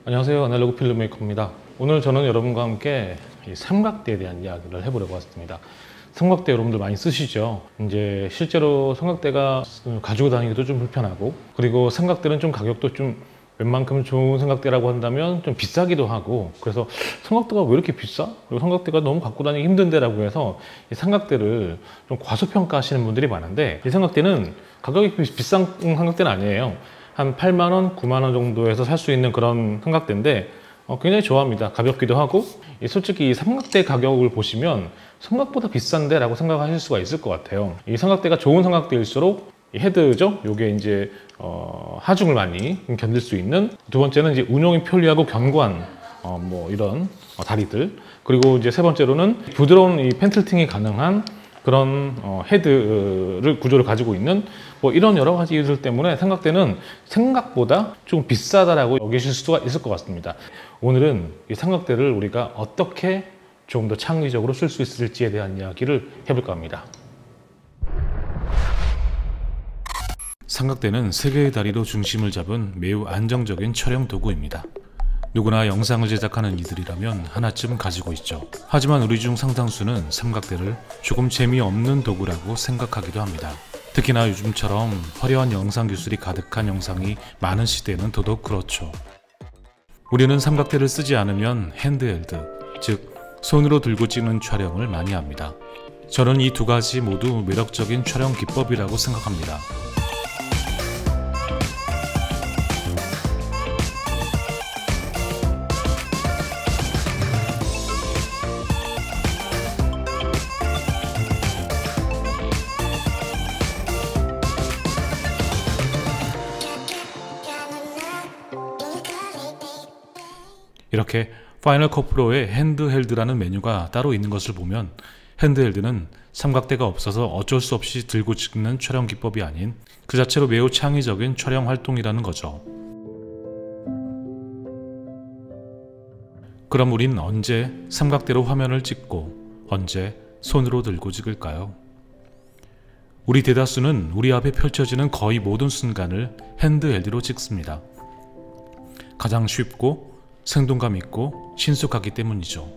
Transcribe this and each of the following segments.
안녕하세요. 아날로그 필름메이커입니다. 오늘 저는 여러분과 함께 이 삼각대에 대한 이야기를 해보려고 왔습니다. 삼각대 여러분들 많이 쓰시죠? 이제 실제로 삼각대가 가지고 다니기도 좀 불편하고, 그리고 삼각대는 좀 가격도 좀 웬만큼 좋은 삼각대라고 한다면 좀 비싸기도 하고, 그래서 삼각대가 왜 이렇게 비싸? 그리고 삼각대가 너무 갖고 다니기 힘든데 라고 해서 이 삼각대를 좀 과소평가하시는 분들이 많은데, 이 삼각대는 가격이 비싼 삼각대는 아니에요. 한 8만 원, 9만 원 정도에서 살 수 있는 그런 삼각대인데 굉장히 좋아합니다. 가볍기도 하고, 솔직히 이 삼각대 가격을 보시면 삼각보다 비싼데 라고 생각하실 수가 있을 것 같아요. 이 삼각대가 좋은 삼각대일수록 이 헤드죠, 요게 이제 하중을 많이 견딜 수 있는, 두 번째는 이제 운용이 편리하고 견고한 뭐 이런 다리들, 그리고 이제 세 번째로는 부드러운 이 펜틀팅이 가능한 그런 헤드를 구조를 가지고 있는 뭐 이런 여러 가지 이유들 때문에 삼각대는 생각보다 좀 비싸다라고 여기실 수가 있을 것 같습니다. 오늘은 이 삼각대를 우리가 어떻게 좀 더 창의적으로 쓸 수 있을지에 대한 이야기를 해볼까 합니다. 삼각대는 세 개의 다리로 중심을 잡은 매우 안정적인 촬영 도구입니다. 누구나 영상을 제작하는 이들이라면 하나쯤 가지고 있죠. 하지만 우리 중 상당수는 삼각대를 조금 재미없는 도구라고 생각하기도 합니다. 특히나 요즘처럼 화려한 영상 기술이 가득한 영상이 많은 시대에는 더더욱 그렇죠. 우리는 삼각대를 쓰지 않으면 핸드헬드, 즉 손으로 들고 찍는 촬영을 많이 합니다. 저는 이 두 가지 모두 매력적인 촬영 기법이라고 생각합니다. 이렇게 파이널 컷 프로에 핸드헬드라는 메뉴가 따로 있는 것을 보면, 핸드헬드는 삼각대가 없어서 어쩔 수 없이 들고 찍는 촬영 기법이 아닌 그 자체로 매우 창의적인 촬영 활동이라는 거죠. 그럼 우린 언제 삼각대로 화면을 찍고 언제 손으로 들고 찍을까요? 우리 대다수는 우리 앞에 펼쳐지는 거의 모든 순간을 핸드헬드로 찍습니다. 가장 쉽고 생동감 있고 신속하기 때문이죠.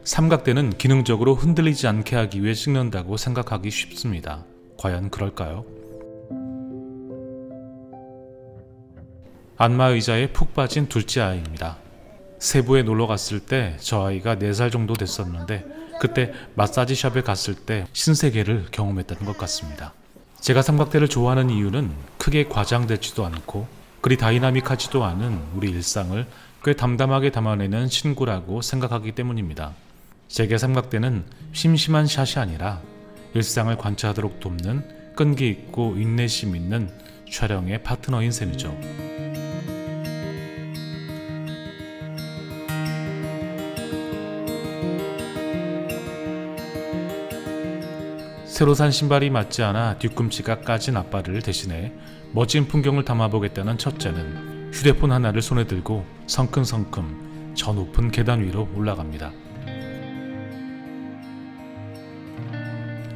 삼각대는 기능적으로 흔들리지 않게 하기 위해 찍는다고 생각하기 쉽습니다. 과연 그럴까요? 안마 의자에 푹 빠진 둘째 아이입니다. 세부에 놀러 갔을 때 저 아이가 4살 정도 됐었는데, 그때 마사지 샵에 갔을 때 신세계를 경험했다는 것 같습니다. 제가 삼각대를 좋아하는 이유는 크게 과장되지도 않고 그리 다이나믹하지도 않은 우리 일상을 꽤 담담하게 담아내는 신구라고 생각하기 때문입니다. 제게 삼각대는 심심한 샷이 아니라 일상을 관찰하도록 돕는 끈기 있고 인내심 있는 촬영의 파트너인 셈이죠. 새로 산 신발이 맞지 않아 뒤꿈치가 까진 아빠를 대신해 멋진 풍경을 담아보겠다는 첫째는 휴대폰 하나를 손에 들고 성큼성큼 저 높은 계단 위로 올라갑니다.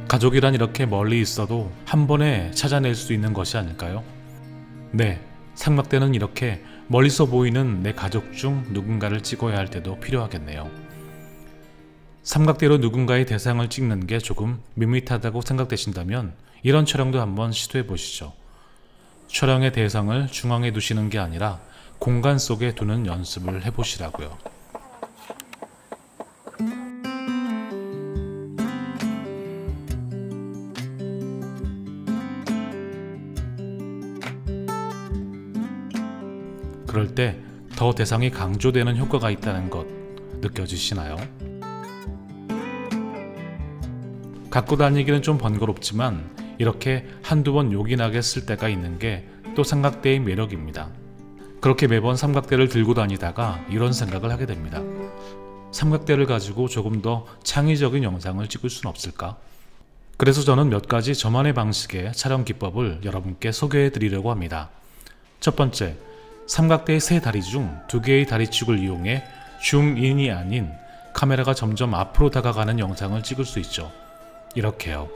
가족이란 이렇게 멀리 있어도 한 번에 찾아낼 수 있는 것이 아닐까요? 네, 삼각대는 이렇게 멀리서 보이는 내 가족 중 누군가를 찍어야 할 때도 필요하겠네요. 삼각대로 누군가의 대상을 찍는 게 조금 밋밋하다고 생각되신다면 이런 촬영도 한번 시도해 보시죠. 촬영의 대상을 중앙에 두시는 게 아니라 공간 속에 두는 연습을 해보시라고요. 그럴 때 더 대상이 강조되는 효과가 있다는 것 느껴지시나요? 갖고 다니기는 좀 번거롭지만 이렇게 한두 번 요긴하게 쓸 때가 있는 게 또 삼각대의 매력입니다. 그렇게 매번 삼각대를 들고 다니다가 이런 생각을 하게 됩니다. 삼각대를 가지고 조금 더 창의적인 영상을 찍을 수는 없을까? 그래서 저는 몇 가지 저만의 방식의 촬영 기법을 여러분께 소개해 드리려고 합니다. 첫 번째, 삼각대의 세 다리 중 2개의 다리축을 이용해 줌인이 아닌 카메라가 점점 앞으로 다가가는 영상을 찍을 수 있죠. 이렇게요.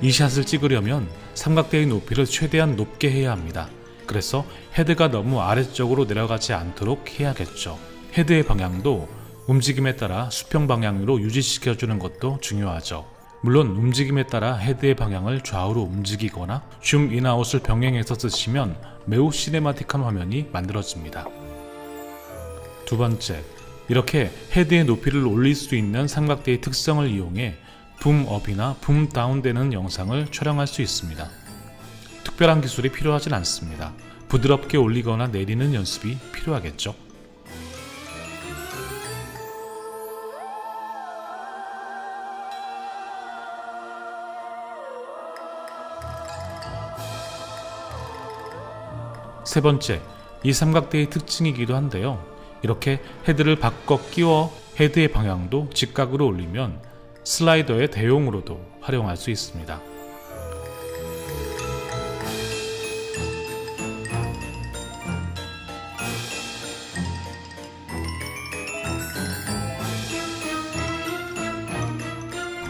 이 샷을 찍으려면 삼각대의 높이를 최대한 높게 해야 합니다. 그래서 헤드가 너무 아래쪽으로 내려가지 않도록 해야겠죠. 헤드의 방향도 움직임에 따라 수평 방향으로 유지시켜주는 것도 중요하죠. 물론 움직임에 따라 헤드의 방향을 좌우로 움직이거나 줌 인아웃을 병행해서 쓰시면 매우 시네마틱한 화면이 만들어집니다. 두 번째, 이렇게 헤드의 높이를 올릴 수 있는 삼각대의 특성을 이용해 붐업이나 붐다운 되는 영상을 촬영할 수 있습니다. 특별한 기술이 필요하진 않습니다. 부드럽게 올리거나 내리는 연습이 필요하겠죠. 세 번째, 이 삼각대의 특징이기도 한데요. 이렇게 헤드를 바꿔 끼워 헤드의 방향도 직각으로 올리면 슬라이더의 대용으로도 활용할 수 있습니다.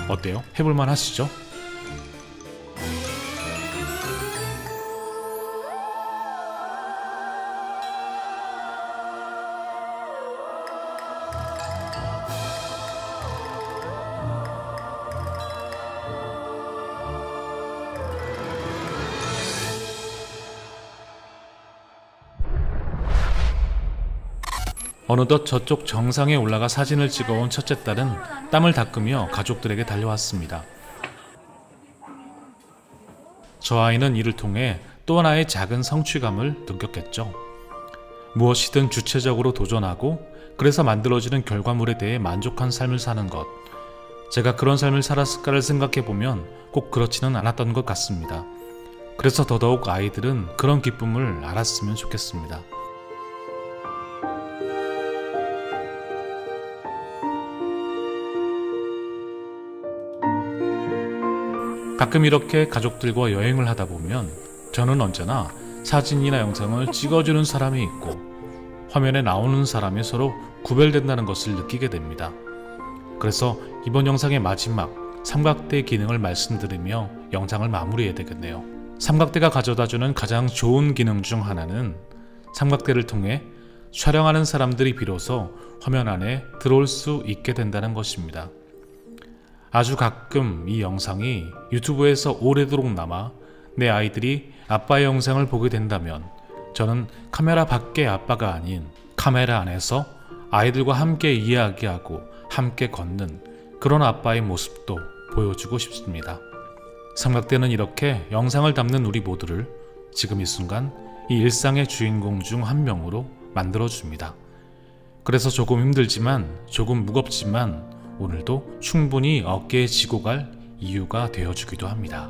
어때요? 해볼만 하시죠? 어느덧 저쪽 정상에 올라가 사진을 찍어온 첫째 딸은 땀을 닦으며 가족들에게 달려왔습니다. 저 아이는 이를 통해 또 하나의 작은 성취감을 느꼈겠죠. 무엇이든 주체적으로 도전하고 그래서 만들어지는 결과물에 대해 만족한 삶을 사는 것. 제가 그런 삶을 살았을까를 생각해보면 꼭 그렇지는 않았던 것 같습니다. 그래서 더더욱 아이들은 그런 기쁨을 알았으면 좋겠습니다. 가끔 이렇게 가족들과 여행을 하다 보면 저는 언제나 사진이나 영상을 찍어주는 사람이 있고 화면에 나오는 사람이 서로 구별된다는 것을 느끼게 됩니다. 그래서 이번 영상의 마지막 삼각대 기능을 말씀드리며 영상을 마무리해야 되겠네요. 삼각대가 가져다주는 가장 좋은 기능 중 하나는 삼각대를 통해 촬영하는 사람들이 비로소 화면 안에 들어올 수 있게 된다는 것입니다. 아주 가끔 이 영상이 유튜브에서 오래도록 남아 내 아이들이 아빠의 영상을 보게 된다면 저는 카메라 밖의 아빠가 아닌 카메라 안에서 아이들과 함께 이야기하고 함께 걷는 그런 아빠의 모습도 보여주고 싶습니다. 삼각대는 이렇게 영상을 담는 우리 모두를 지금 이 순간 이 일상의 주인공 중 한 명으로 만들어줍니다. 그래서 조금 힘들지만 조금 무겁지만 오늘도 충분히 어깨에 지고 갈 이유가 되어주기도 합니다.